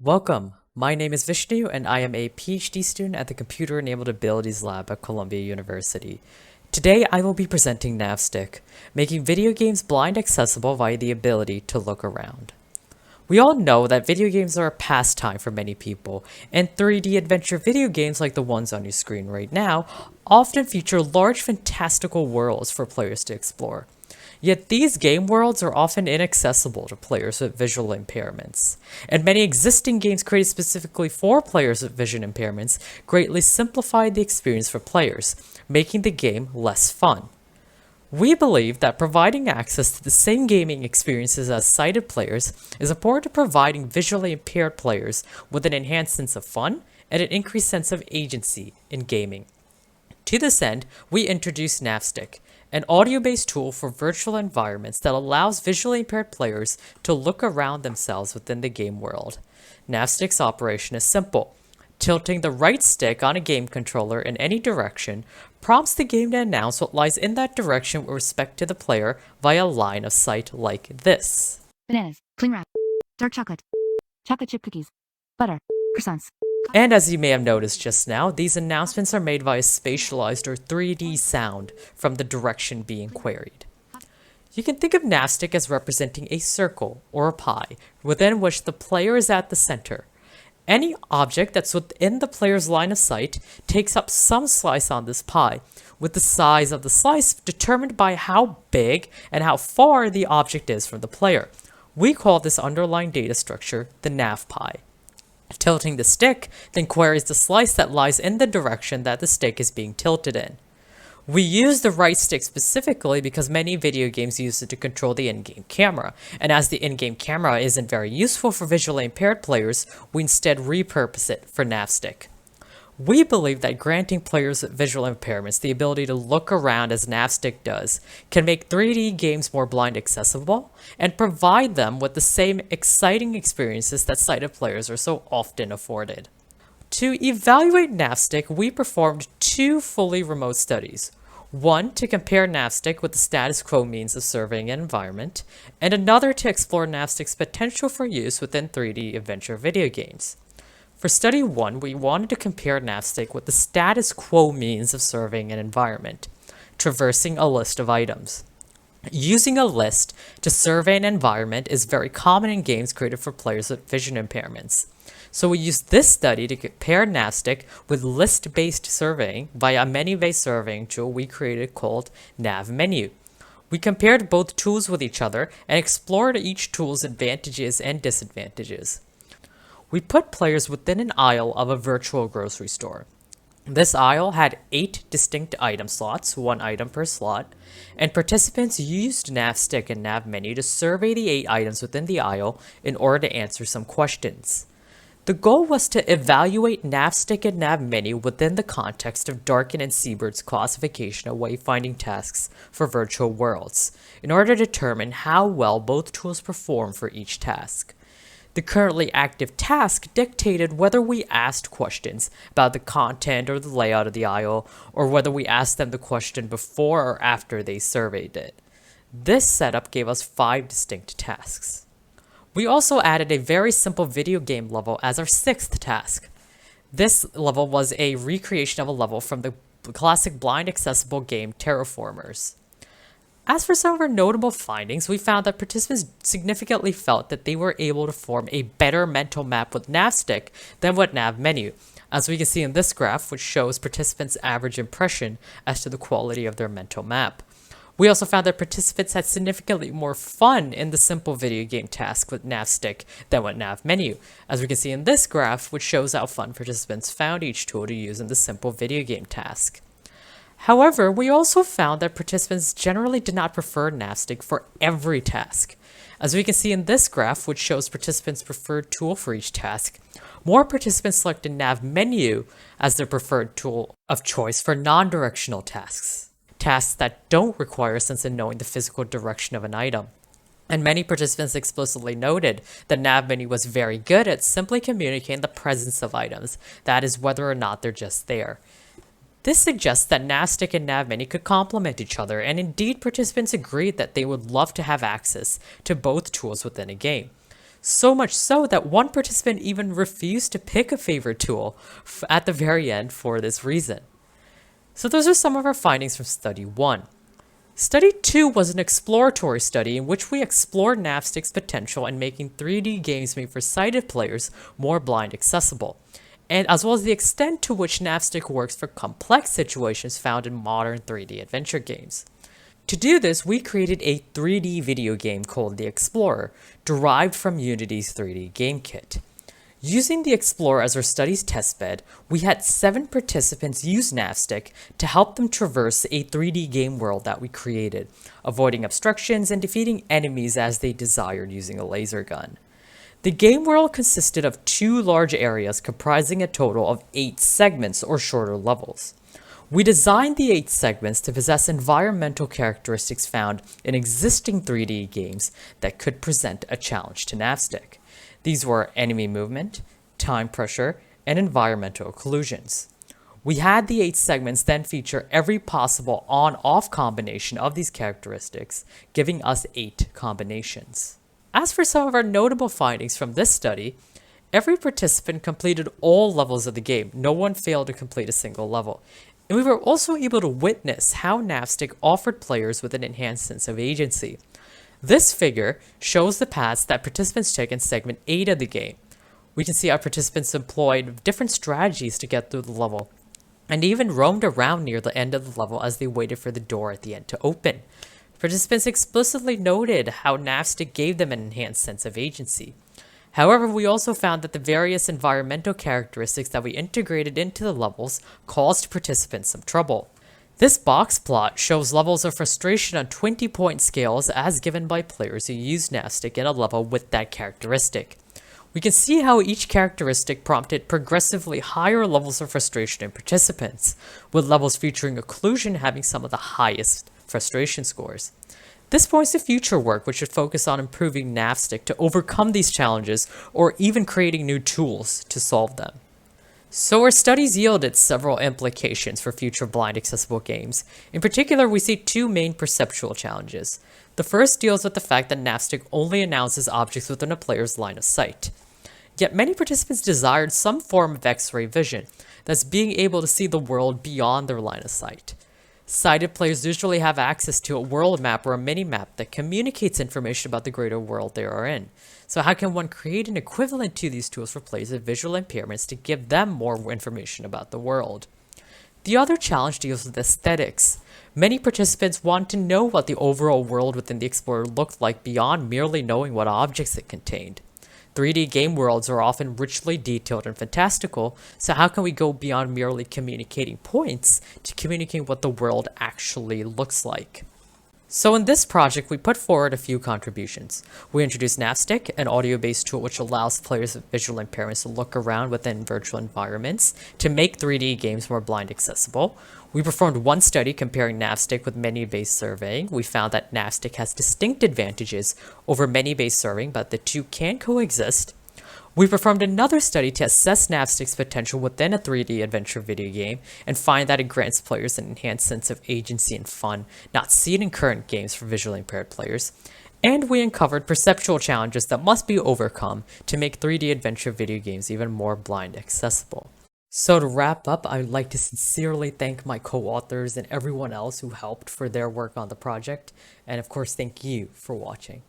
Welcome. My name is Vishnu and I am a PhD student at the Computer Enabled Abilities Lab at Columbia University. Today I will be presenting Navstick, making video games blind accessible via the ability to look around. We all know that video games are a pastime for many people, and 3D adventure video games like the ones on your screen right now often feature large fantastical worlds for players to explore. Yet these game worlds are often inaccessible to players with visual impairments, and many existing games created specifically for players with vision impairments greatly simplify the experience for players, making the game less fun. We believe that providing access to the same gaming experiences as sighted players is important to providing visually impaired players with an enhanced sense of fun and an increased sense of agency in gaming. To this end, we introduced Navstick, an audio-based tool for virtual environments that allows visually impaired players to look around themselves within the game world. Navstick's operation is simple. Tilting the right stick on a game controller in any direction prompts the game to announce what lies in that direction with respect to the player via line of sight like this. Bananas, cling wrap, dark chocolate chip cookies, butter, croissants. And as you may have noticed just now, these announcements are made via spatialized or 3D sound from the direction being queried. You can think of Navstick as representing a circle or a pie within which the player is at the center. Any object that's within the player's line of sight takes up some slice on this pie, with the size of the slice determined by how big and how far the object is from the player. We call this underlying data structure the nav pie. Tilting the stick then queries the slice that lies in the direction that the stick is being tilted in. We use the right stick specifically because many video games use it to control the in-game camera, and as the in-game camera isn't very useful for visually impaired players, we instead repurpose it for Navstick. We believe that granting players with visual impairments the ability to look around as Navstick does can make 3D games more blind accessible and provide them with the same exciting experiences that sighted players are so often afforded. To evaluate Navstick, we performed two fully remote studies. One to compare Navstick with the status quo means of surveying an environment, and another to explore Navstick's potential for use within 3D adventure video games. For study 1, we wanted to compare Navstick with the status quo means of surveying an environment, traversing a list of items. Using a list to survey an environment is very common in games created for players with vision impairments. So we used this study to compare Navstick with list-based surveying via a menu-based surveying tool we created called NavMenu. We compared both tools with each other and explored each tool's advantages and disadvantages. We put players within an aisle of a virtual grocery store. This aisle had 8 distinct item slots, 1 item per slot, and participants used Navstick and NavMenu to survey the 8 items within the aisle in order to answer some questions. The goal was to evaluate Navstick and NavMenu within the context of Darkin and Seibert's classification of wayfinding tasks for virtual worlds, in order to determine how well both tools perform for each task. The currently active task dictated whether we asked questions about the content or the layout of the aisle, or whether we asked them the question before or after they surveyed it. This setup gave us 5 distinct tasks. We also added a very simple video game level as our 6th task. This level was a recreation of a level from the classic blind accessible game Terraformers. As for some of our notable findings, we found that participants significantly felt that they were able to form a better mental map with Navstick than with NavMenu, as we can see in this graph, which shows participants' average impression as to the quality of their mental map. We also found that participants had significantly more fun in the simple video game task with Navstick than with NavMenu, as we can see in this graph, which shows how fun participants found each tool to use in the simple video game task. However, we also found that participants generally did not prefer Navstick for every task. As we can see in this graph, which shows participants' preferred tool for each task, more participants selected NavMenu as their preferred tool of choice for non-directional tasks that don't require a sense of knowing the physical direction of an item. And many participants explicitly noted that NavMenu was very good at simply communicating the presence of items, that is, whether or not they're just there. This suggests that Navstick and NavMenu could complement each other, and indeed participants agreed that they would love to have access to both tools within a game. So much so that one participant even refused to pick a favorite tool at the very end for this reason. So those are some of our findings from Study 1. Study 2 was an exploratory study in which we explored Napstic's potential in making 3D games made for sighted players more blind accessible, and as well as the extent to which Napstic works for complex situations found in modern 3D adventure games. To do this, we created a 3D video game called The Explorer, derived from Unity's 3D game kit. Using the Explorer as our study's testbed, we had 7 participants use Napstic to help them traverse a 3D game world that we created, avoiding obstructions and defeating enemies as they desired using a laser gun. The game world consisted of 2 large areas comprising a total of 8 segments or shorter levels. We designed the 8 segments to possess environmental characteristics found in existing 3D games that could present a challenge to Napstic. These were enemy movement, time pressure, and environmental occlusions. We had the 8 segments then feature every possible on-off combination of these characteristics, giving us 8 combinations. As for some of our notable findings from this study, every participant completed all levels of the game. No one failed to complete a single level. And we were also able to witness how Napstic offered players with an enhanced sense of agency. This figure shows the paths that participants took in segment 8 of the game. We can see our participants employed different strategies to get through the level, and even roamed around near the end of the level as they waited for the door at the end to open. Participants explicitly noted how Napstic gave them an enhanced sense of agency. However, we also found that the various environmental characteristics that we integrated into the levels caused participants some trouble. This box plot shows levels of frustration on 20-point scales as given by players who use Napstic in a level with that characteristic. We can see how each characteristic prompted progressively higher levels of frustration in participants, with levels featuring occlusion having some of the highest frustration scores. This points to future work which should focus on improving Napstic to overcome these challenges or even creating new tools to solve them. So our studies yielded several implications for future blind accessible games. In particular, we see 2 main perceptual challenges. The first deals with the fact that Napstic only announces objects within a player's line of sight. Yet many participants desired some form of X-ray vision, thus being able to see the world beyond their line of sight. Sighted players usually have access to a world map or a mini-map that communicates information about the greater world they are in. So how can one create an equivalent to these tools for players with visual impairments to give them more information about the world? The other challenge deals with aesthetics. Many participants want to know what the overall world within the Explorer looked like beyond merely knowing what objects it contained. 3D game worlds are often richly detailed and fantastical, so how can we go beyond merely communicating points to communicating what the world actually looks like? So in this project, we put forward a few contributions. We introduced Napstic, an audio-based tool which allows players with visual impairments to look around within virtual environments to make 3D games more blind accessible. We performed one study comparing Napstic with menu-based surveying. We found that Napstic has distinct advantages over menu-based surveying, but the two can coexist. We performed another study to assess Napstic's potential within a 3D adventure video game and find that it grants players an enhanced sense of agency and fun not seen in current games for visually impaired players. And we uncovered perceptual challenges that must be overcome to make 3D adventure video games even more blind accessible. So to wrap up, I would like to sincerely thank my co-authors and everyone else who helped for their work on the project, and of course thank you for watching.